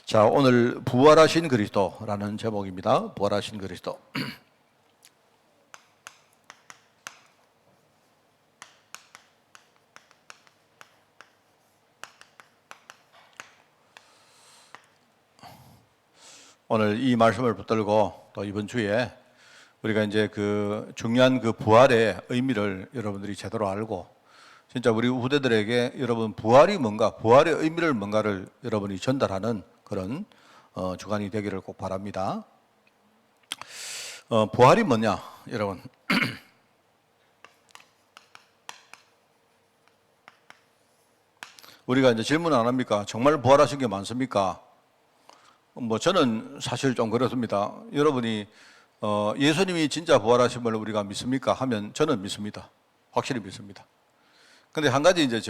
자, 오늘 부활하신 그리스도라는 제목입니다. 부활하신 그리스도. 오늘 이 말씀을 붙들고 또 이번 주에 우리가 이제 그 중요한 그 부활의 의미를 여러분들이 제대로 알고 진짜 우리 후대들에게 여러분 부활이 뭔가, 부활의 의미를 뭔가를 여러분이 전달하는 그런 주간이 되기를 꼭 바랍니다. 부활이 뭐냐, 여러분? 우리가 이제 질문 안 합니까? 정말 부활하신 게 많습니까? 저는 사실 좀 그렇습니다. 여러분이 예수님이 진짜 부활하심을 우리가 믿습니까? 하면 저는 믿습니다. 확실히 믿습니다. 근데 한 가지 이제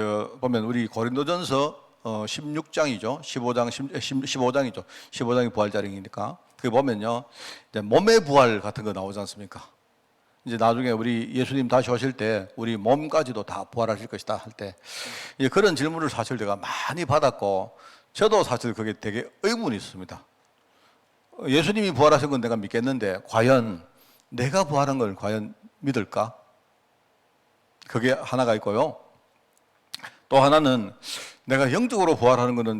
보면 우리 고린도전서 16장이죠. 15장이죠. 15장이 부활자령이니까. 그게 보면요. 이제 몸의 부활 같은 거 나오지 않습니까? 이제 나중에 우리 예수님 다시 오실 때 우리 몸까지도 다 부활하실 것이다 할 때 그런 질문을 사실 제가 많이 받았고 저도 사실 그게 되게 의문이 있습니다. 예수님이 부활하신 건 내가 믿겠는데 과연 내가 부활한 걸 과연 믿을까? 그게 하나가 있고요. 또 하나는 내가 영적으로 부활하는 거는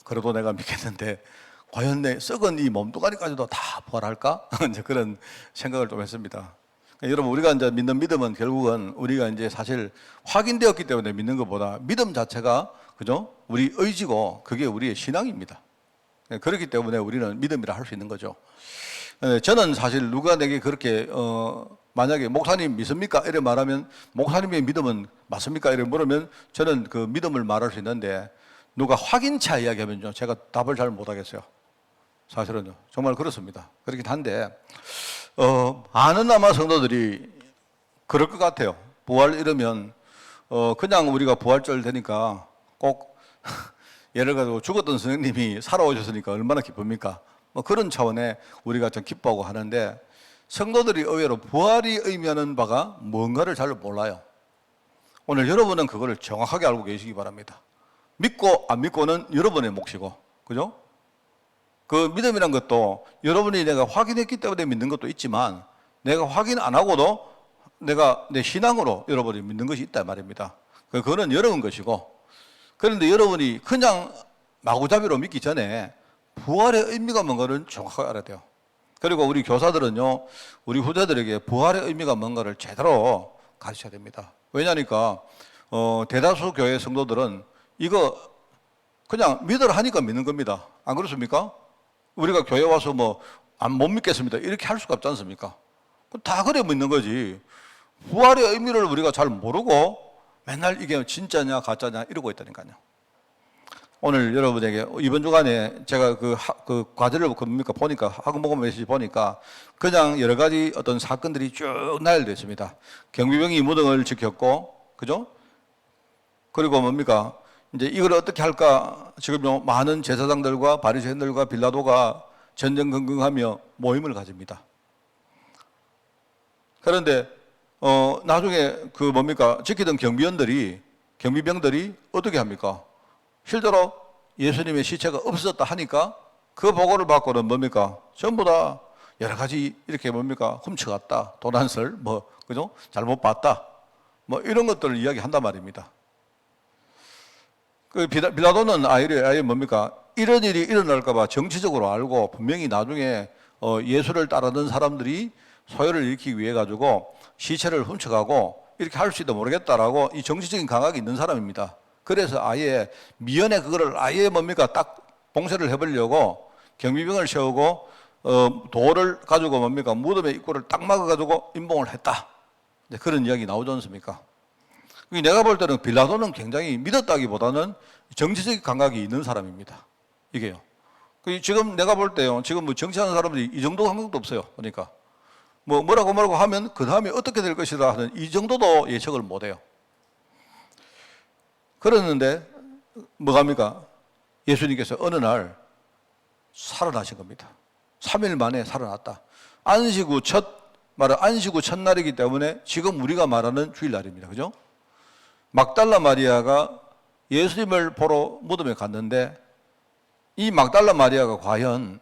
그래도 내가 믿겠는데 과연 내 썩은 이 몸뚱아리까지도 다 부활할까? 이제 그런 생각을 좀 했습니다. 여러분, 우리가 이제 믿는 믿음은 결국은 우리가 이제 사실 확인되었기 때문에 믿는 것보다 믿음 자체가 그죠? 우리 의지고 그게 우리의 신앙입니다. 그렇기 때문에 우리는 믿음이라 할 수 있는 거죠. 저는 사실 누가 내게 그렇게 만약에 목사님 믿습니까? 이렇게 말하면 목사님의 믿음은 맞습니까? 이렇게 물으면 저는 그 믿음을 말할 수 있는데 누가 확인차 이야기하면요 제가 답을 잘 못하겠어요. 사실은요 정말 그렇습니다. 그렇긴 한데 아는 아마 성도들이 그럴 것 같아요. 부활 이러면 그냥 우리가 부활절 되니까 꼭 예를 들어 죽었던 선생님이 살아오셨으니까 얼마나 기쁩니까? 그런 차원에 우리가 좀 기뻐하고 하는데 성도들이 의외로 부활이 의미하는 바가 뭔가를 잘 몰라요. 오늘 여러분은 그거를 정확하게 알고 계시기 바랍니다. 믿고 안 믿고는 여러분의 몫이고, 그죠? 그 믿음이란 것도 여러분이 내가 확인했기 때문에 믿는 것도 있지만 내가 확인 안 하고도 내가 내 신앙으로 여러분이 믿는 것이 있단 말입니다. 그거는 여러분 것이고, 그런데 여러분이 그냥 마구잡이로 믿기 전에 부활의 의미가 뭔가를 정확하게 알아야 돼요. 그리고 우리 교사들은요, 우리 후대들에게 부활의 의미가 뭔가를 제대로 가르쳐야 됩니다. 왜냐니까, 대다수 교회 성도들은 이거 그냥 믿으라 하니까 믿는 겁니다. 안 그렇습니까? 우리가 교회 와서 못 믿겠습니다. 이렇게 할 수가 없지 않습니까? 다 그래 믿는 거지. 부활의 의미를 우리가 잘 모르고 맨날 이게 진짜냐, 가짜냐 이러고 있다니까요. 오늘 여러분에게 이번 주간에 제가 그 과제를 보니까 학부모 메시지 보니까 그냥 여러 가지 어떤 사건들이 쭉 나열되어 있습니다. 경비병이 무덤을 지켰고, 그죠? 그리고 뭡니까? 이제 이걸 어떻게 할까? 지금 많은 제사장들과 바리새인들과 빌라도가 전전긍긍하며 모임을 가집니다. 그런데 나중에 지키던 경비병들이 어떻게 합니까? 실제로 예수님의 시체가 없었다 하니까 그 보고를 받고는 전부 다 여러 가지 이렇게 훔쳐갔다, 도난설, 그죠? 잘못 봤다, 이런 것들을 이야기한단 말입니다. 그 빌라도는 아예 이런 일이 일어날까봐 정치적으로 알고 분명히 나중에 예수를 따르던 사람들이 소요를 일으키기 위해 가지고 시체를 훔쳐가고 이렇게 할 수도 모르겠다라고 이 정치적인 감각이 있는 사람입니다. 그래서 아예 미연에 그거를 아예 딱 봉쇄를 해버리려고 경비병을 세우고 돌을 가지고 무덤의 입구를 딱 막아가지고 임봉을 했다. 그런 이야기 나오지 않습니까? 내가 볼 때는 빌라도는 굉장히 믿었다기보다는 정치적 감각이 있는 사람입니다. 이게요. 지금 내가 볼 때요, 지금 정치하는 사람들이 이 정도 감각도 없어요. 그러니까 뭐라고 하면 그 다음에 어떻게 될 것이다 하는 이 정도도 예측을 못 해요. 그랬는데 뭐합니까? 예수님께서 어느 날 살아나신 겁니다. 3일 만에 살아났다. 안식 후 첫날이기 때문에 지금 우리가 말하는 주일날입니다. 그죠? 막달라 마리아가 예수님을 보러 무덤에 갔는데 이 막달라 마리아가 과연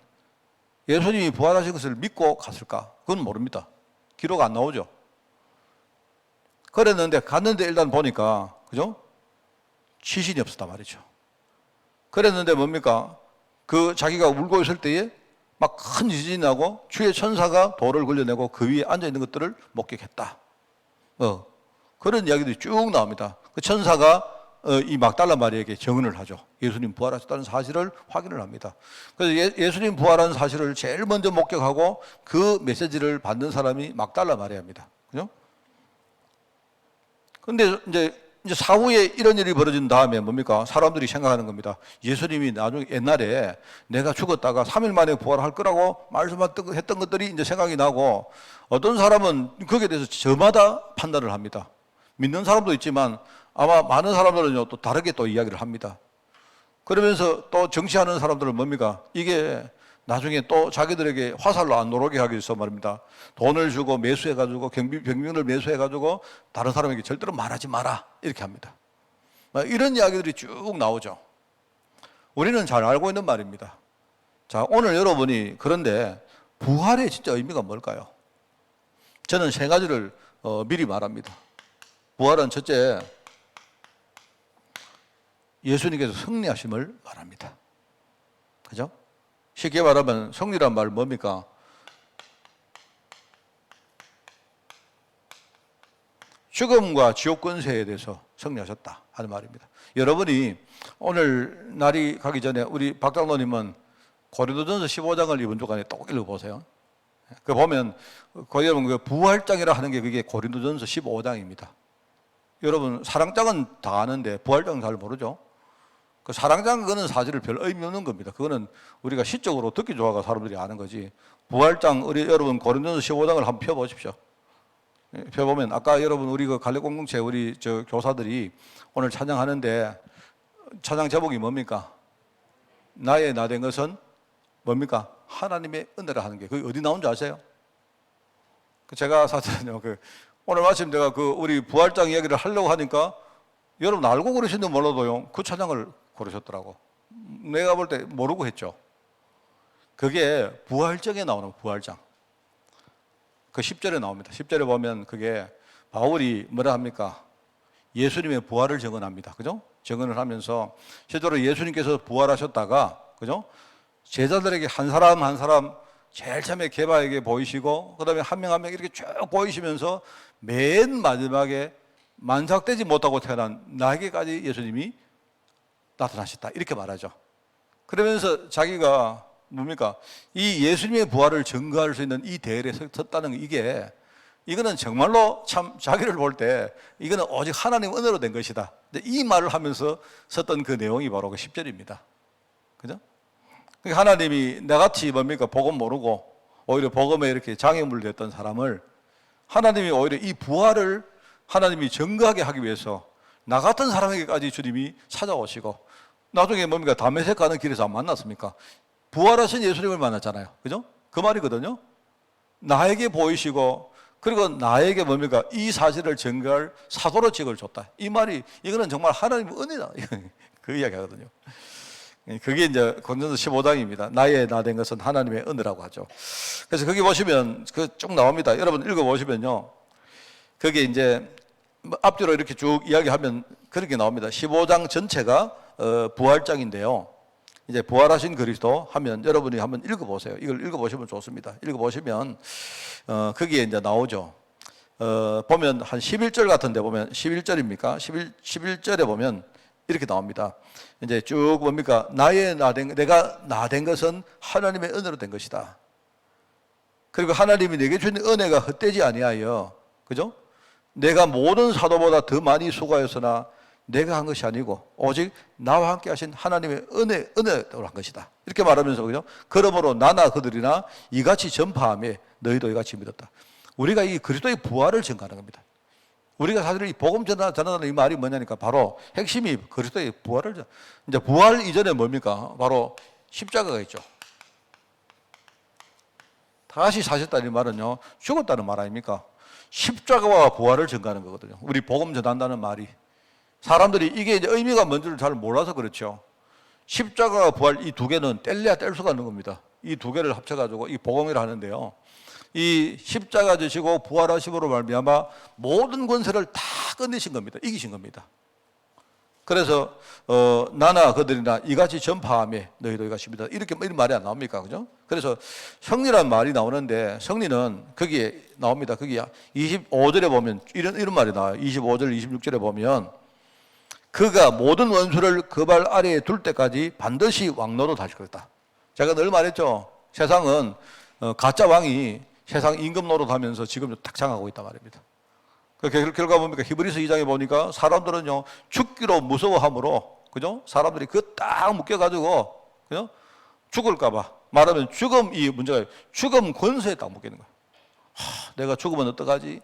예수님이 부활하신 것을 믿고 갔을까? 그건 모릅니다. 기록 안 나오죠. 그랬는데 갔는데 일단 보니까 그죠? 시신이 없었단 말이죠. 그랬는데 뭡니까? 그 자기가 울고 있을 때에 막 큰 지진이 나고 주의 천사가 돌을 걸려내고 그 위에 앉아 있는 것들을 목격했다. 그런 이야기들이 쭉 나옵니다. 그 천사가 이 막달라 마리아에게 증언을 하죠. 예수님 부활하셨다는 사실을 확인을 합니다. 그래서 예수님 부활한 사실을 제일 먼저 목격하고 그 메시지를 받는 사람이 막달라 마리아입니다. 그죠? 근데 이제 사후에 이런 일이 벌어진 다음에 뭡니까? 사람들이 생각하는 겁니다. 예수님이 나중에 옛날에 내가 죽었다가 3일 만에 부활할 거라고 말씀했던 것들이 이제 생각이 나고, 어떤 사람은 거기에 대해서 저마다 판단을 합니다. 믿는 사람도 있지만 아마 많은 사람들은 또 다르게 또 이야기를 합니다. 그러면서 또 정치하는 사람들은 뭡니까? 이게 나중에 또 자기들에게 화살로 안 오르게 하기 위해서 말입니다. 돈을 주고 매수해가지고 병명을 매수해가지고 다른 사람에게 절대로 말하지 마라 이렇게 합니다. 이런 이야기들이 쭉 나오죠. 우리는 잘 알고 있는 말입니다. 자, 오늘 여러분이 그런데 부활의 진짜 의미가 뭘까요? 저는 세 가지를 미리 말합니다. 부활은 첫째, 예수님께서 승리하심을 말합니다. 그죠? 쉽게 말하면 승리란 말 뭡니까? 죽음과 지옥 권세에 대해서 승리하셨다 하는 말입니다. 여러분이 오늘 날이 가기 전에 우리 박 장로님은 고린도전서 15장을 이번 주간에 또 읽어보세요. 그 보면 여러분 그 부활장이라 하는 게 그게 고린도전서 15장입니다. 여러분 사랑장은 다 아는데 부활장은 잘 모르죠? 그 사랑장 그거는 사실을 별 의미 없는 겁니다. 그거는 우리가 시적으로 듣기 좋아가 사람들이 아는 거지. 부활장 우리 여러분 고린도전서 15장을 한번 펴보십시오. 펴보면 아까 여러분 우리 그 갈래 공동체 우리 저 교사들이 오늘 찬양하는데 찬양 제목이 뭡니까? 나의 나 된 것은 뭡니까? 하나님의 은혜라 하는 게 그게 어디 나온 줄 아세요? 제가 사실은요 오늘 마침 제가 우리 부활장 이야기를 하려고 하니까 여러분 알고 그러시는지 몰라도요 그 찬양을 고르셨더라고. 내가 볼 때 모르고 했죠. 그게 부활장에 나오는 부활장. 그 10절에 나옵니다. 10절에 보면 그게 바울이 뭐라 합니까? 예수님의 부활을 증언합니다. 그죠? 증언을 하면서 실제로 예수님께서 부활하셨다가 그죠? 제자들에게 한 사람 한 사람 제일 처음에 게바에게 보이시고 그다음에 한 명 한 명 이렇게 쭉 보이시면서 맨 마지막에 만삭되지 못하고 태어난 나에게까지 예수님이 나타나셨다 이렇게 말하죠. 그러면서 자기가 뭡니까? 이 예수님의 부활을 증거할 수 있는 이 대열에 섰다는 이거는 정말로 참 자기를 볼 때 이거는 오직 하나님 은혜로 된 것이다. 이 말을 하면서 썼던 그 내용이 바로 그 10절입니다. 그죠? 하나님이 나같이 뭡니까? 복음 모르고 오히려 복음에 이렇게 장애물 됐던 사람을 하나님이 오히려 이 부활을 하나님이 증거하게 하기 위해서 나 같은 사람에게까지 주님이 찾아오시고 나중에 뭡니까? 다메섹 가는 길에서 안 만났습니까? 부활하신 예수님을 만났잖아요. 그죠? 그 말이거든요. 나에게 보이시고 그리고 나에게 뭡니까? 이 사실을 증거할 사도로 직을 줬다. 이 말이 이거는 정말 하나님의 은혜다. 그 이야기 하거든요. 그게 이제 고린도서 15장입니다. 나의 나 된 것은 하나님의 은혜라고 하죠. 그래서 거기 보시면 그 쭉 나옵니다. 여러분 읽어보시면요. 그게 이제 앞뒤로 이렇게 쭉 이야기하면 그렇게 나옵니다. 15장 전체가 부활장인데요. 이제 부활하신 그리스도 하면 여러분이 한번 읽어보세요. 이걸 읽어보시면 좋습니다. 읽어보시면 거기에 이제 나오죠. 보면 한 11절 같은데 보면 11절입니까? 11절에 보면 이렇게 나옵니다. 이제 쭉 뭡니까? 내가 나 된 것은 하나님의 은혜로 된 것이다. 그리고 하나님이 내게 주신 은혜가 헛되지 아니하여, 그죠? 내가 모든 사도보다 더 많이 수고하였으나 내가 한 것이 아니고 오직 나와 함께 하신 하나님의 은혜로 한 것이다. 이렇게 말하면서 그죠? 그러므로 나나 그들이나 이같이 전파하며 너희도 이같이 믿었다. 우리가 이 그리스도의 부활을 증거하는 겁니다. 우리가 사실 이 복음 전하는 이 말이 뭐냐니까 바로 핵심이 그리스도의 부활을 이제 부활 이전에 뭡니까? 바로 십자가가 있죠. 다시 사셨다는 말은요 죽었다는 말 아닙니까? 십자가와 부활을 증거하는 거거든요. 우리 복음 전한다는 말이 사람들이 이게 이제 의미가 뭔지를 잘 몰라서 그렇죠. 십자가와 부활 이 두 개는 뗄래야 뗄 수가 없는 겁니다. 이 두 개를 합쳐가지고 이 복음이라 하는데요. 이 십자가 지시고 부활하심으로 말미암아 모든 권세를 다 끝내신 겁니다. 이기신 겁니다. 그래서 나나 그들이나 이같이 전파하며 너희도 이같입니다. 이렇게 이런 말이 안 나옵니까? 그죠? 그래서 성리란 말이 나오는데 성리는 거기에 나옵니다. 거기 25절에 보면 이런 말이 나와요. 25절, 26절에 보면 그가 모든 원수를 그 발 아래에 둘 때까지 반드시 왕노로 다실 것이다. 제가 늘 말했죠. 세상은 가짜 왕이 세상 임금 노릇하면서 지금 탁장하고 있단 말입니다. 그 결과 뭡니까? 히브리서 2장에 보니까 사람들은요 죽기로 무서워함으로, 그죠? 사람들이 그 딱 묶여가지고, 그죠? 죽을까봐. 말하면 죽음이 문제가, 죽음 권세에 딱 묶이는 거야. 내가 죽으면 어떡하지?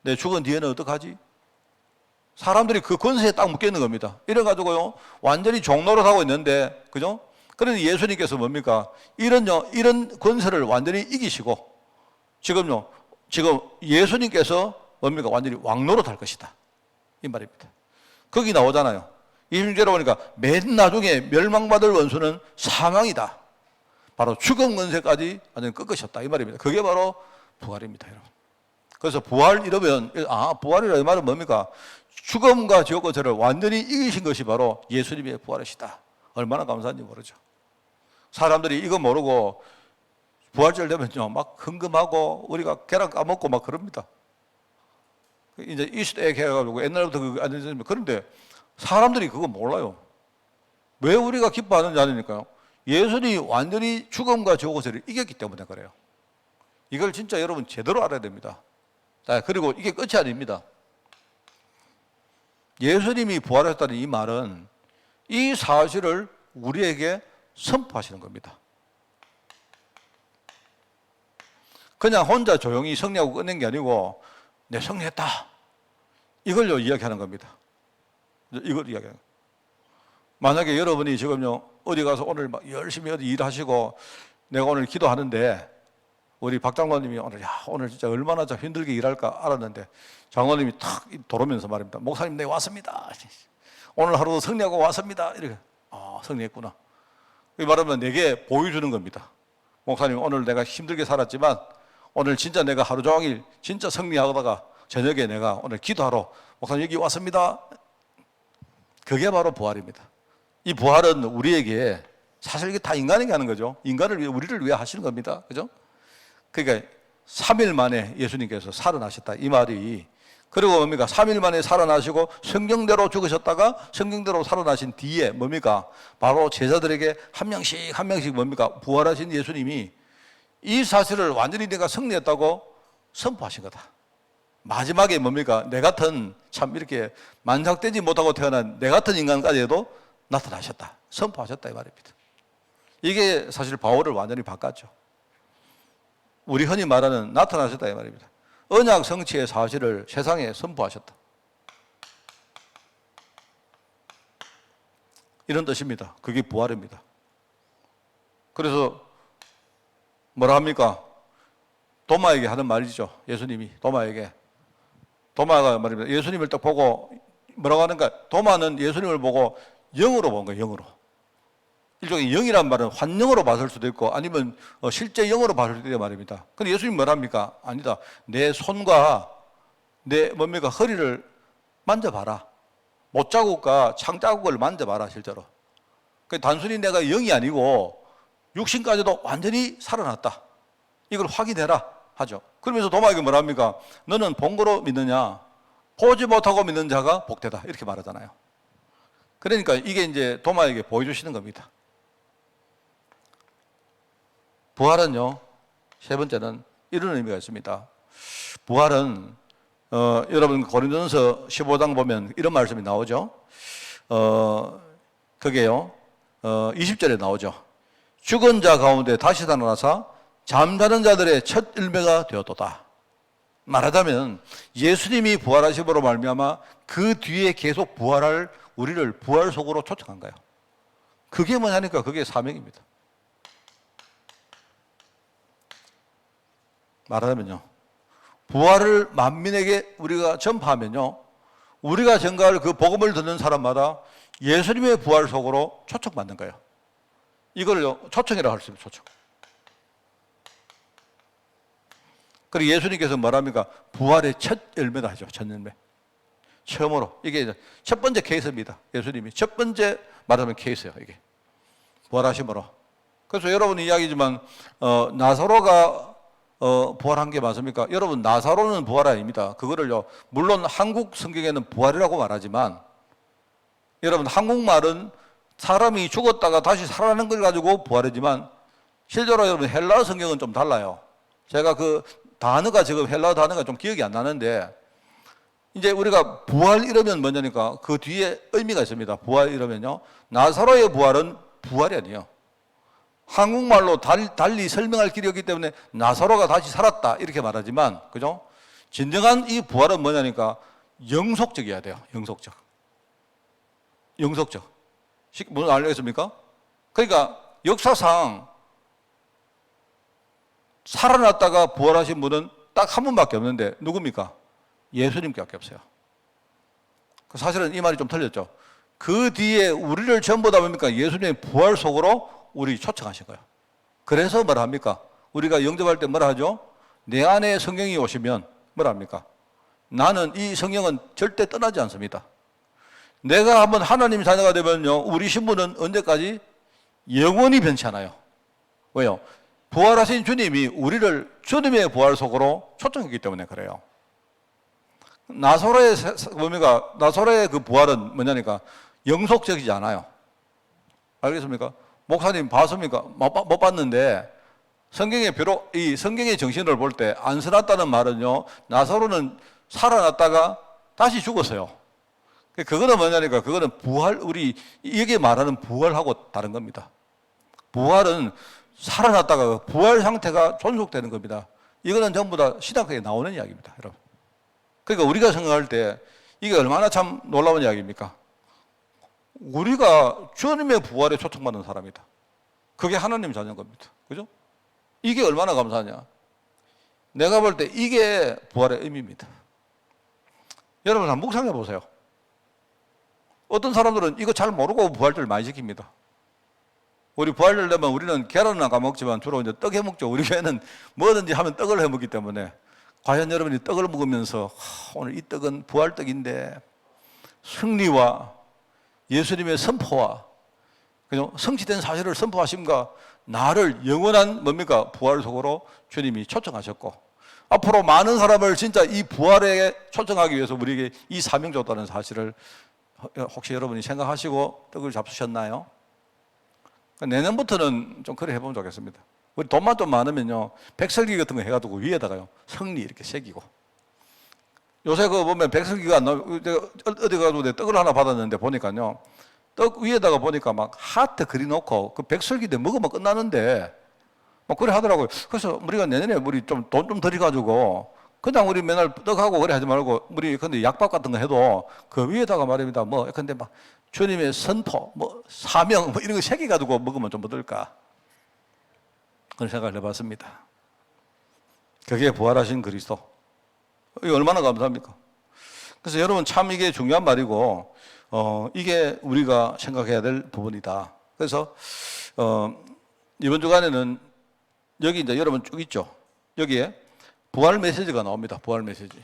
내 죽은 뒤에는 어떡하지? 사람들이 그 권세에 딱 묶여 있는 겁니다. 이래가지고요 완전히 종노릇 하고 있는데, 그죠? 그런데 예수님께서 뭡니까? 이런 권세를 완전히 이기시고, 지금 예수님께서 뭡니까? 완전히 왕노릇 할 것이다. 이 말입니다. 거기 나오잖아요. 26절에 보니까 맨 나중에 멸망받을 원수는 사망이다. 바로 죽음 권세까지 완전히 꺾으셨다. 이 말입니다. 그게 바로 부활입니다, 여러분. 그래서 부활 이러면, 부활이라 이 말은 뭡니까? 죽음과 지옥 권세를 완전히 이기신 것이 바로 예수님의 부활이시다. 얼마나 감사한지 모르죠. 사람들이 이거 모르고 부활절 되면요 막 흥금하고 우리가 계란 까먹고 막 그럽니다. 이제 이스터에그 해가지고 옛날부터 그거 안 되는데, 그런데 사람들이 그거 몰라요. 왜 우리가 기뻐하는지 아니니까요. 예수님이 완전히 죽음과 지옥 권세를 이겼기 때문에 그래요. 이걸 진짜 여러분 제대로 알아야 됩니다. 자, 그리고 이게 끝이 아닙니다. 예수님이 부활했다는 이 말은 이 사실을 우리에게 선포하시는 겁니다. 그냥 혼자 조용히 승리하고 끝낸 게 아니고 내 승리했다, 이걸요 이야기하는 겁니다. 이걸 이야기하는 거예요. 만약에 여러분이 지금요 어디 가서 오늘 막 열심히 어디 일하시고 내가 오늘 기도하는데 우리 박 장로님이 오늘 진짜 얼마나 힘들게 일할까 알았는데 장로님이 탁 돌아오면서 말입니다. 목사님, 네 왔습니다. 오늘 하루도 승리하고 왔습니다. 이렇게 승리했구나. 이 말하면 내게 보여주는 겁니다. 목사님, 오늘 내가 힘들게 살았지만 오늘 진짜 내가 하루 종일 진짜 승리하다가 저녁에 내가 오늘 기도하러 목사님 여기 왔습니다. 그게 바로 부활입니다. 이 부활은 우리에게 사실 이게 다 인간에게 하는 거죠. 인간을 위해, 우리를 위해 하시는 겁니다. 그죠? 그러니까 3일 만에 예수님께서 살아나셨다, 이 말이. 그리고 뭡니까? 3일 만에 살아나시고 성경대로 죽으셨다가 성경대로 살아나신 뒤에 뭡니까? 바로 제자들에게 한 명씩 뭡니까? 부활하신 예수님이 이 사실을 완전히 내가 승리했다고 선포하신 거다. 마지막에 뭡니까? 내 같은 참 이렇게 만삭되지 못하고 태어난 내 같은 인간까지도 나타나셨다, 선포하셨다, 이 말입니다. 이게 사실 바울을 완전히 바꿨죠. 우리 흔히 말하는 나타나셨다, 이 말입니다. 언약 성취의 사실을 세상에 선포하셨다, 이런 뜻입니다. 그게 부활입니다. 그래서 뭐라 합니까? 도마에게 하는 말이죠. 예수님이 도마가 말입니다. 예수님을 딱 보고 뭐라고 하는가? 도마는 예수님을 보고 영으로 본 거예요. 영으로. 일종의 영이란 말은 환영으로 봤을 수도 있고 아니면 실제 영으로 봤을 수도 있단 말입니다. 근데 예수님 뭐라 합니까? 아니다. 내 손과 내 허리를 만져봐라. 못자국과 창자국을 만져봐라, 실제로. 단순히 내가 영이 아니고 육신까지도 완전히 살아났다, 이걸 확인해라 하죠. 그러면서 도마에게 뭐라 합니까? 너는 본 거로 믿느냐? 보지 못하고 믿는 자가 복되다, 이렇게 말하잖아요. 그러니까 이게 이제 도마에게 보여주시는 겁니다. 부활은요, 세 번째는 이런 의미가 있습니다. 부활은 여러분 고린도전서 15장 보면 이런 말씀이 나오죠. 그게요 20절에 나오죠. 죽은 자 가운데 다시 살아나사 잠자는 자들의 첫 일매가 되었도다. 말하자면 예수님이 부활하심으로 말미암아 그 뒤에 계속 부활할 우리를 부활 속으로 초청한 거예요. 그게 뭐냐니까 그게 사명입니다. 말하자면요, 부활을 만민에게 우리가 전파하면요, 우리가 전가할 그 복음을 듣는 사람마다 예수님의 부활 속으로 초청받는 거예요. 이걸 초청이라고 할 수 있습니다. 초청. 그리고 예수님께서 뭐랍니까? 부활의 첫 열매다 하죠. 첫 열매. 처음으로. 이게 첫 번째 케이스입니다. 예수님이 첫 번째 말하면 케이스예요. 이게. 부활하심으로. 그래서 여러분 이야기지만 나사로가 부활한 게 맞습니까? 여러분 나사로는 부활 아닙니다. 그거를요. 물론 한국 성경에는 부활이라고 말하지만 여러분 한국말은 사람이 죽었다가 다시 살아나는 걸 가지고 부활이지만 실제로 여러분 헬라어 성경은 좀 달라요. 제가 그 단어가 지금 헬라어 단어가 좀 기억이 안 나는데 이제 우리가 부활 이러면 뭐냐니까 그 뒤에 의미가 있습니다. 부활 이러면요. 나사로의 부활은 부활이 아니에요. 한국말로 달리 설명할 길이 없기 때문에 나사로가 다시 살았다 이렇게 말하지만 그죠? 진정한 이 부활은 뭐냐니까 영속적이어야 돼요. 영속적. 영속적. 무슨 알겠습니까? 그러니까 역사상 살아났다가 부활하신 분은 딱 한 분밖에 없는데 누굽니까? 예수님밖에 없어요. 사실은 이 말이 좀 틀렸죠. 그 뒤에 우리를 전부 다 뭡니까? 예수님의 부활 속으로 우리 초청하신 거예요. 그래서 뭐라 합니까? 우리가 영접할 때 뭐라 하죠? 내 안에 성령이 오시면 뭐라 합니까? 나는 이 성령은 절대 떠나지 않습니다. 내가 한번 하나님 자녀가 되면요, 우리 신분은 언제까지? 영원히 변치 않아요. 왜요? 부활하신 주님이 우리를 주님의 부활 속으로 초청했기 때문에 그래요. 나사로의 뭡니까? 나사로의 그 부활은 뭐냐니까 영속적이지 않아요. 알겠습니까? 목사님 봤습니까? 못 봤는데 성경에 비록 이 성경의 정신을 볼 때 안 살았다는 말은요, 나사로는 살아났다가 다시 죽었어요. 그거는 뭐냐니까 그거는 부활, 우리 여기에 말하는 부활하고 다른 겁니다. 부활은 살아났다가 부활 상태가 존속되는 겁니다. 이거는 전부 다 신학에 나오는 이야기입니다, 여러분. 그러니까 우리가 생각할 때 이게 얼마나 참 놀라운 이야기입니까? 우리가 주님의 부활에 초청받는 사람이다. 그게 하나님 자녀인 겁니다. 그죠? 이게 얼마나 감사하냐. 내가 볼 때 이게 부활의 의미입니다. 여러분 한번 묵상해 보세요. 어떤 사람들은 이거 잘 모르고 부활절 많이 지킵니다. 우리 부활절 되면 우리는 계란은 안 까먹지만 주로 이제 떡 해먹죠. 우리 교회는 뭐든지 하면 떡을 해먹기 때문에 과연 여러분이 떡을 먹으면서 오늘 이 떡은 부활떡인데 승리와 예수님의 선포와 그죠? 성취된 사실을 선포하심과 나를 영원한 뭡니까? 부활 속으로 주님이 초청하셨고 앞으로 많은 사람을 진짜 이 부활에 초청하기 위해서 우리에게 이 사명 줬다는 사실을 혹시 여러분이 생각하시고 떡을 잡수셨나요? 내년부터는 좀 그래 해보면 좋겠습니다. 우리 돈만 좀 많으면요, 백설기 같은 거 해가지고 위에다가요, 승리 이렇게 새기고. 요새 그거 보면 백설기가 안 나오고, 어디 가서 내 떡을 하나 받았는데 보니까요, 떡 위에다가 보니까 막 하트 그려놓고 그 백설기인데 먹으면 끝나는데, 막 그래 하더라고요. 그래서 우리가 내년에 우리 좀 돈 좀 들여가지고, 그냥 우리 맨날 떡하고 그래 하지 말고, 우리 근데 약밥 같은 거 해도 그 위에다가 말입니다. 뭐, 근데 막 주님의 선포, 뭐, 사명, 뭐 이런 거 새겨가지고 먹으면 좀 어떨까? 그런 생각을 해봤습니다. 그게 부활하신 그리스도. 이게 얼마나 감사합니까? 그래서 여러분 참 이게 중요한 말이고, 이게 우리가 생각해야 될 부분이다. 그래서, 이번 주간에는 여기 이제 여러분 쭉 있죠. 여기에 부활 메시지가 나옵니다. 부활 메시지.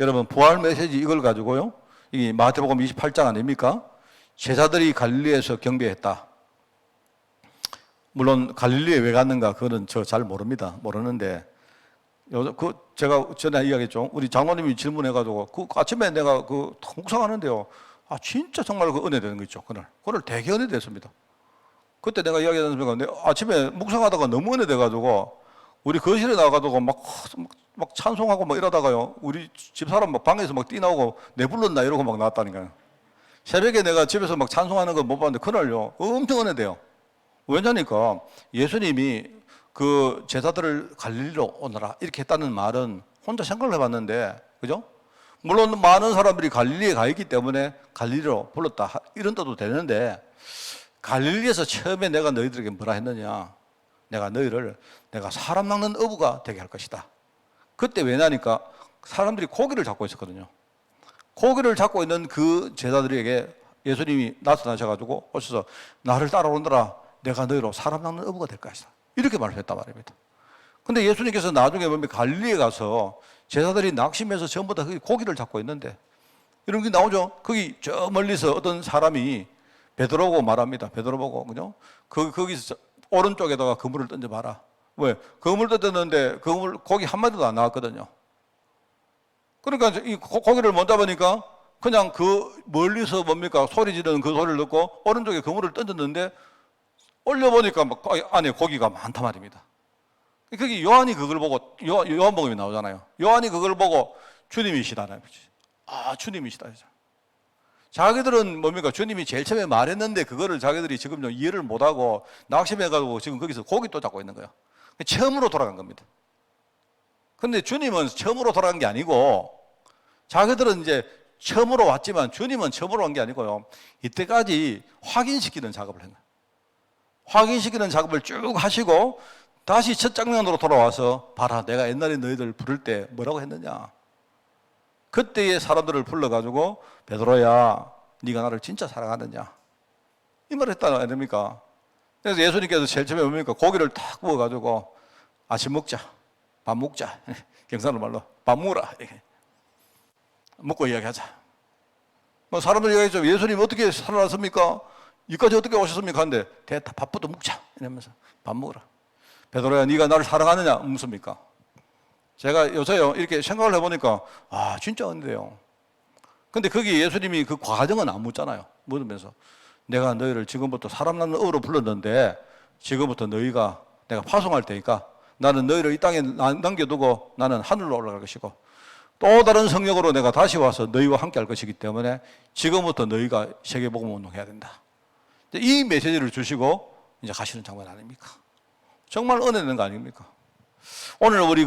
여러분 부활 메시지 이걸 가지고요. 이게 마태복음 28장 아닙니까? 제자들이 갈릴리에서 경배했다. 물론 갈릴리에 왜 갔는가 그거는 저 잘 모릅니다. 모르는데 제가 전에 이야기했죠. 우리 장로님이 질문해가지고 그 아침에 내가 묵상하는데요. 진짜 정말 그 은혜 되는 거 있죠. 그날 되게 은혜 됐습니다. 그때 내가 이야기했는데 아침에 묵상하다가 너무 은혜 돼가지고 우리 거실에 나가가지고 막 찬송하고 막 이러다가요. 우리 집사람 막 방에서 막 뛰나오고 내 불렀나 이러고 막 나왔다니까요. 새벽에 내가 집에서 막 찬송하는 거 못 봤는데 그날요. 엄청 은혜 돼요. 왜냐니까 예수님이 그 제자들을 갈릴리로 오너라 이렇게 했다는 말은 혼자 생각을 해봤는데 그죠? 물론 많은 사람들이 갈릴리에 가 있기 때문에 갈릴리로 불렀다 이런 뜻도 되는데 갈릴리에서 처음에 내가 너희들에게 뭐라 했느냐? 내가 너희를 내가 사람 낚는 어부가 되게 할 것이다. 그때 왜냐니까 사람들이 고기를 잡고 있었거든요. 고기를 잡고 있는 그 제자들에게 예수님이 나타나셔가지고 오셔서 나를 따라오너라. 내가 너희로 사람 낚는 어부가 될 것이다. 이렇게 말했단 말입니다. 근데 예수님께서 나중에 보면 갈릴리에 가서 제자들이 낙심해서 전부 다 고기를 잡고 있는데 이런 게 나오죠. 거기 저 멀리서 어떤 사람이 베드로고 말합니다. 베드로 보고, 그죠? 거기서 오른쪽에다가 그물을 던져봐라. 왜? 그물 던졌는데 고기 한 마리도 안 나왔거든요. 그러니까 이 고기를 못 잡으니까 그냥 그 멀리서 뭡니까? 소리 지르는 그 소리를 듣고 오른쪽에 그물을 던졌는데 올려보니까 막 안에 고기가 많단 말입니다. 거기 요한이 그걸 보고, 요한복음이 나오잖아요. 요한이 그걸 보고 주님이시다는 거지. 아, 주님이시다. 자기들은 뭡니까? 주님이 제일 처음에 말했는데 그거를 자기들이 지금 좀 이해를 못하고 낙심해가지고 지금 거기서 고기 또 잡고 있는 거예요. 처음으로 돌아간 겁니다. 근데 주님은 처음으로 돌아간 게 아니고 자기들은 이제 처음으로 왔지만 주님은 처음으로 온 게 아니고요. 이때까지 확인시키는 작업을 한 거예요. 확인시키는 작업을 쭉 하시고 다시 첫 장면으로 돌아와서 봐라, 내가 옛날에 너희들 부를 때 뭐라고 했느냐. 그때의 사람들을 불러가지고 베드로야, 네가 나를 진짜 사랑하느냐, 이 말을 했다는 거 아닙니까? 그래서 예수님께서 제일 처음에 뭡니까? 고기를 탁 구워가지고 아침 먹자, 밥 먹자, 경상도 말로 밥 먹으라, 먹고 이야기하자. 뭐 사람들이 얘기했죠. 예수님 어떻게 살아났습니까? 여기까지 어떻게 오셨습니까? 하는데 됐다, 밥부터 먹자 이러면서 밥 먹으라. 베드로야, 네가 나를 사랑하느냐 묻습니까? 제가 요새요 이렇게 생각을 해보니까 아, 진짜 은혜요. 근데 거기 예수님이 그 과정은 안 묻잖아요. 묻으면서 내가 너희를 지금부터 사람 낳는 어로 불렀는데 지금부터 너희가 내가 파송할 테니까 나는 너희를 이 땅에 남겨두고 나는 하늘로 올라갈 것이고 또 다른 성령으로 내가 다시 와서 너희와 함께 할 것이기 때문에 지금부터 너희가 세계복음 운동해야 된다. 이 메시지를 주시고 이제 가시는 장면 아닙니까? 정말 은혜 되는 거 아닙니까? 오늘 우리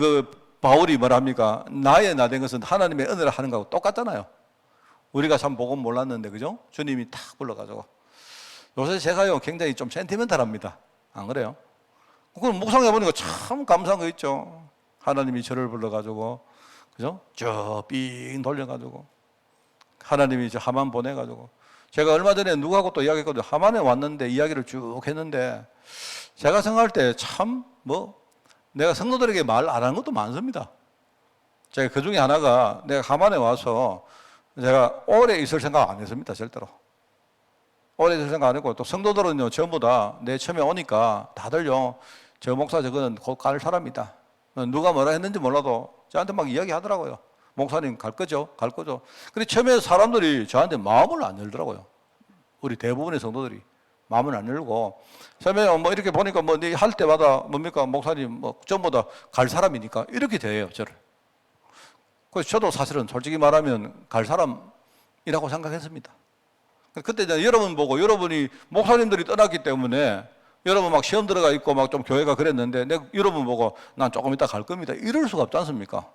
바울이 뭐랍니까? 나의 나 된 것은 하나님의 은혜를 하는 거하고 똑같잖아요. 우리가 참 복음 몰랐는데, 그죠? 주님이 탁 불러가지고. 요새 제가요 굉장히 좀 센티멘탈합니다. 안 그래요? 그걸 묵상해보니까 참 감사한 거 있죠. 하나님이 저를 불러가지고, 그죠? 쭉 돌려가지고 하나님이 저 하만 보내가지고 제가 얼마 전에 누구하고 또 이야기했거든요. 하만에 왔는데 이야기를 쭉 했는데 제가 생각할 때 참 내가 성도들에게 말 안 한 것도 많습니다. 제가 그 중에 하나가 내가 하만에 와서 제가 오래 있을 생각 안 했습니다. 절대로. 오래 있을 생각 안 했고 또 성도들은요 전부 다 내 처음에 오니까 다들요 저 목사 저거는 곧 갈 사람이다. 누가 뭐라 했는지 몰라도 저한테 막 이야기하더라고요. 목사님 갈 거죠? 갈 거죠? 근데 처음에 사람들이 저한테 마음을 안 열더라고요. 우리 대부분의 성도들이 마음을 안 열고 처음에 이렇게 보니까 네 할 때마다 뭡니까? 목사님 전부 다 갈 사람이니까 이렇게 대해요, 저를. 그래서 저도 사실은 솔직히 말하면 갈 사람이라고 생각했습니다. 그때 여러분 보고 여러분이 목사님들이 떠났기 때문에 여러분 막 시험 들어가 있고 막 좀 교회가 그랬는데 내가 여러분 보고 난 조금 이따 갈 겁니다. 이럴 수가 없지 않습니까?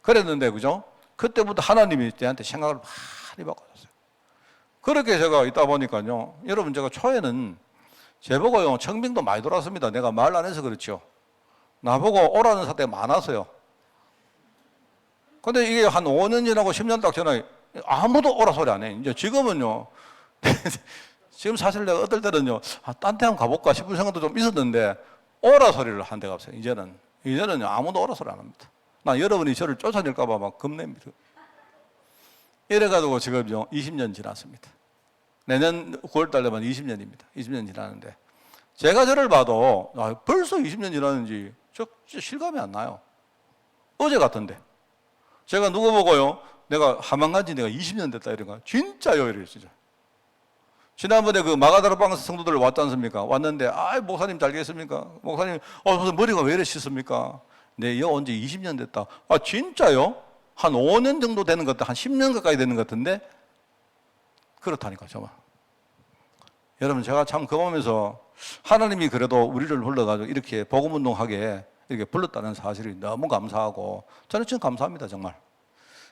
그랬는데, 그죠? 그때부터 하나님이 저한테 생각을 많이 바꿔줬어요. 그렇게 제가 있다 보니까요. 여러분 제가 초에는 제보고요. 청빙도 많이 돌았습니다. 내가 말 안 해서 그렇죠. 나보고 오라는 사태가 많았어요. 근데 이게 한 5년 지나고 10년 딱 지나고 아무도 오라 소리 안 해. 이제 지금은요. 지금 사실 내가 어떨 때는요. 딴 데 한번 가볼까 싶은 생각도 좀 있었는데 오라 소리를 한 데가 없어요. 이제는 아무도 오라 소리 안 합니다. 난 여러분이 저를 쫓아낼까 봐 막 겁냅니다. 이래가지고 지금요 20년 지났습니다. 내년 9월 달 되면 20년입니다. 20년 지났는데 제가 저를 봐도 벌써 20년 지났는지 저 실감이 안 나요. 어제 같은데 제가 누구 보고요 내가 하만 간지 내가 20년 됐다 이런가 진짜요 이래요 진짜. 지난번에 그 마가다락방 성도들 왔지 않습니까? 왔는데 목사님 잘 계십니까? 목사님 무슨 머리가 왜 이래 씻습니까? 네, 여기 온 지 20년 됐다. 진짜요? 한 5년 정도 되는 것 같아. 한 10년 가까이 되는 것 같은데 그렇다니까 정말. 여러분 제가 참 그거 보면서 하나님이 그래도 우리를 불러가지고 이렇게 복음운동하게 이렇게 불렀다는 사실이 너무 감사하고 저는 진짜 감사합니다 정말.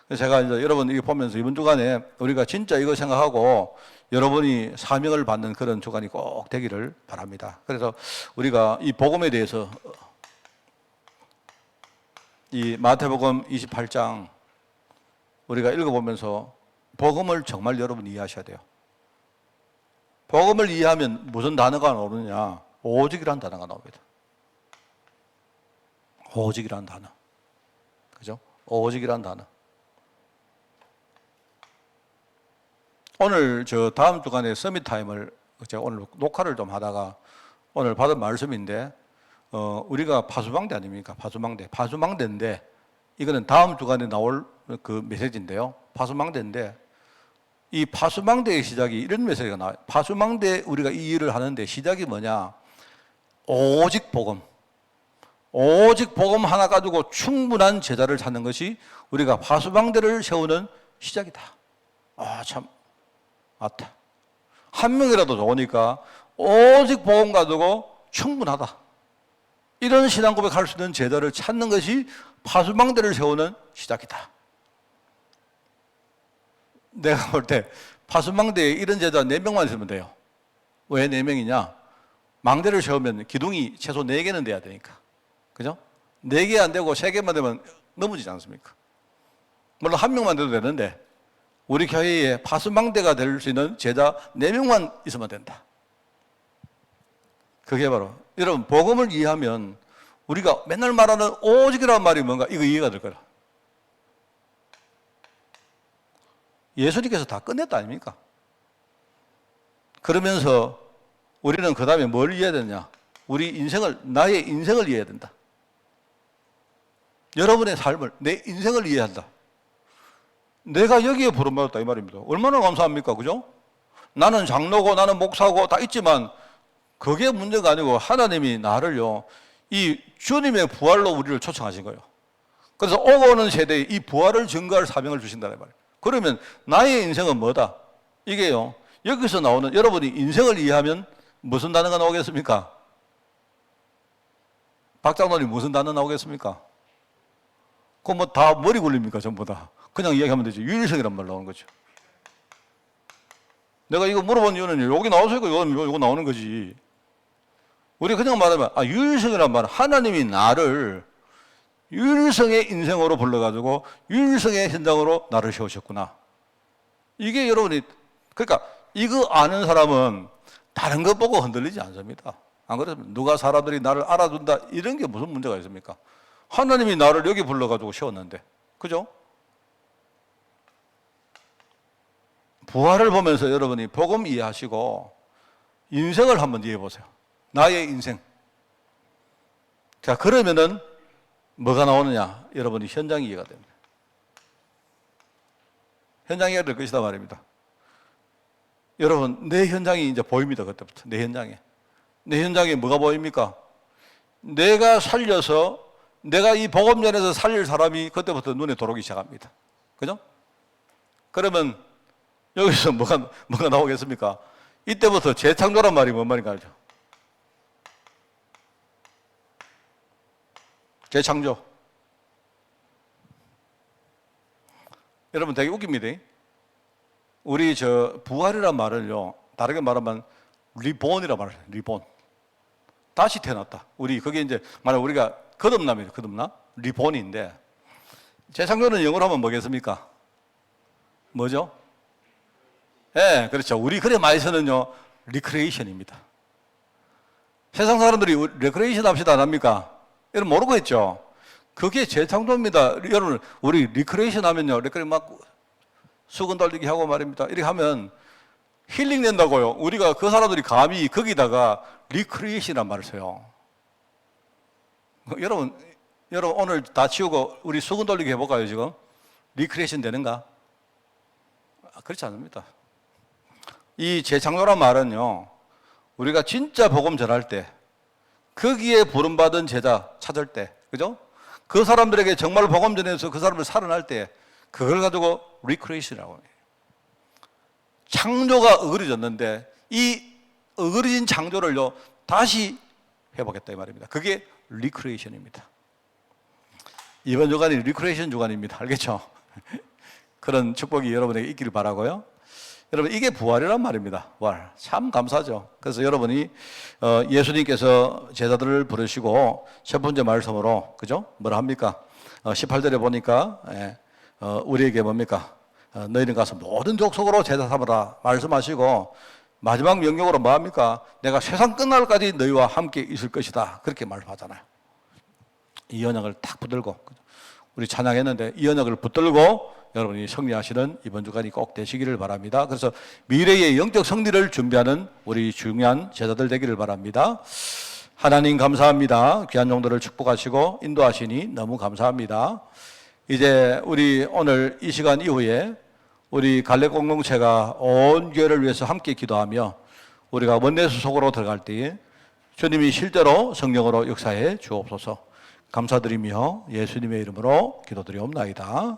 그래서 제가 이제 여러분 이거 보면서 이번 주간에 우리가 진짜 이거 생각하고 여러분이 사명을 받는 그런 주간이 꼭 되기를 바랍니다. 그래서 우리가 이 복음에 대해서 이 마태복음 28장 우리가 읽어보면서 복음을 정말 여러분 이해하셔야 돼요. 복음을 이해하면 무슨 단어가 나오느냐? 오직이라는 단어가 나옵니다. 오직이라는 단어. 그죠? 오직이라는 단어. 오늘 다음 주간에 서밋 타임을 제가 오늘 녹화를 좀 하다가 오늘 받은 말씀인데 우리가 파수망대 아닙니까? 파수망대인데 이거는 다음 주간에 나올 그 메시지인데요. 파수망대인데 이 파수망대의 시작이 이런 메시지가 나와요. 파수망대 우리가 이 일을 하는데 시작이 뭐냐? 오직 복음. 오직 복음 하나 가지고 충분한 제자를 찾는 것이 우리가 파수망대를 세우는 시작이다. 아, 참. 맞다. 한 명이라도 좋으니까 오직 복음 가지고 충분하다. 이런 신앙 고백할 수 있는 제자를 찾는 것이 파수망대를 세우는 시작이다. 내가 볼 때 파수망대에 이런 제자 4명만 있으면 돼요. 왜 4명이냐? 망대를 세우면 기둥이 최소 4개는 돼야 되니까. 그죠? 4개 안 되고 3개만 되면 넘어지지 않습니까? 물론 1명만 돼도 되는데 우리 교회에 파수망대가 될 수 있는 제자 4명만 있으면 된다. 그게 바로 여러분 복음을 이해하면 우리가 맨날 말하는 오직이라는 말이 뭔가 이거 이해가 될 거라. 예수님께서 다 끝냈다 아닙니까? 그러면서 우리는 그 다음에 뭘 이해해야 되냐? 우리 인생을, 나의 인생을 이해해야 된다. 여러분의 삶을, 내 인생을 이해한다. 내가 여기에 부름받았다 이 말입니다. 얼마나 감사합니까? 그죠? 나는 장로고 나는 목사고 다 있지만 그게 문제가 아니고 하나님이 나를요 이 주님의 부활로 우리를 초청하신 거예요. 그래서 오고 오는 세대에 이 부활을 증거할 사명을 주신다는 말이에요. 그러면 나의 인생은 뭐다? 이게요 여기서 나오는 여러분이 인생을 이해하면 무슨 단어가 나오겠습니까? 박 장로님 무슨 단어 나오겠습니까? 그거 뭐 다 머리 굴립니까? 전부 다. 그냥 이야기하면 되죠. 유일성이란 말 나오는 거죠. 내가 이거 물어본 이유는 여기 나와서니까 이거 나오는 거지. 우리 그냥 말하면 유일성이란 말은 하나님이 나를 유일성의 인생으로 불러가지고 유일성의 현장으로 나를 세우셨구나. 이게 여러분이 그러니까 이거 아는 사람은 다른 것 보고 흔들리지 않습니다. 안 그렇습니까? 누가 사람들이 나를 알아준다 이런 게 무슨 문제가 있습니까? 하나님이 나를 여기 불러가지고 세웠는데 그죠? 부활을 보면서 여러분이 복음 이해하시고 인생을 한번 이해해 보세요. 나의 인생. 자, 그러면은 뭐가 나오느냐? 여러분이 현장 이해가 됩니다. 현장 이해가 될 것이다 말입니다. 여러분, 내 현장이 이제 보입니다. 그때부터. 내 현장에. 내 현장에 뭐가 보입니까? 내가 살려서 내가 이 복음전에서 살릴 사람이 그때부터 눈에 들어오기 시작합니다. 그죠? 그러면 여기서 뭐가 나오겠습니까? 이때부터 재창조란 말이 뭔 말인가 알죠? 재창조. 여러분 되게 웃깁니다. 우리 부활이란 말을요, 다르게 말하면 리본이라 말해요. 리본. 다시 태어났다. 그게 이제 우리가 거듭남이에요. 거듭남. 리본인데 재창조는 영어로 하면 뭐겠습니까? 뭐죠? 예, 그렇죠. 우리 그래 많이 쓰는요, 리크레이션입니다. 세상 사람들이 리크레이션 합시다 안 합니까? 여러분 모르고 했죠? 그게 재창조입니다. 여러분, 우리 리크레이션 하면요, 막 수건 돌리기 하고 말입니다. 이렇게 하면 힐링 된다고요. 우리가 그 사람들이 감히 거기다가 리크레이션이란 말을 써요. 여러분 오늘 다 치우고 우리 수건 돌리기 해볼까요, 지금? 리크레이션 되는가? 그렇지 않습니다. 이 재창조란 말은요, 우리가 진짜 복음 전할 때, 거기에 부름받은 제자 찾을 때, 그죠? 그 사람들에게 정말 복음 전해서 그 사람을 살아날 때, 그걸 가지고 리크레이션이라고 해요. 창조가 어그러졌는데, 이 어그러진 창조를요, 다시 해보겠다 이 말입니다. 그게 리크레이션입니다. 이번 주간이 리크레이션 주간입니다. 알겠죠? 그런 축복이 여러분에게 있기를 바라고요. 여러분, 이게 부활이란 말입니다. 부활. 참 감사하죠. 그래서 여러분이 예수님께서 제자들을 부르시고 첫 번째 말씀으로, 그죠? 뭐라 합니까? 18절에 보니까 우리에게 뭡니까? 너희는 가서 모든 족속으로 제자 삼으라 말씀하시고 마지막 명령으로 뭐합니까? 내가 세상 끝날까지 너희와 함께 있을 것이다. 그렇게 말하잖아요. 이 언약을 딱 붙들고 우리 찬양했는데 이 언약을 붙들고 여러분이 승리하시는 이번 주간이 꼭 되시기를 바랍니다. 그래서 미래의 영적 승리를 준비하는 우리 중요한 제자들 되기를 바랍니다. 하나님 감사합니다. 귀한 종들을 축복하시고 인도하시니 너무 감사합니다. 이제 우리 오늘 이 시간 이후에 우리 갈래 공동체가 온 교회를 위해서 함께 기도하며 우리가 원내수 속으로 들어갈 때에 주님이 실제로 성령으로 역사해 주옵소서. 감사드리며 예수님의 이름으로 기도드리옵나이다.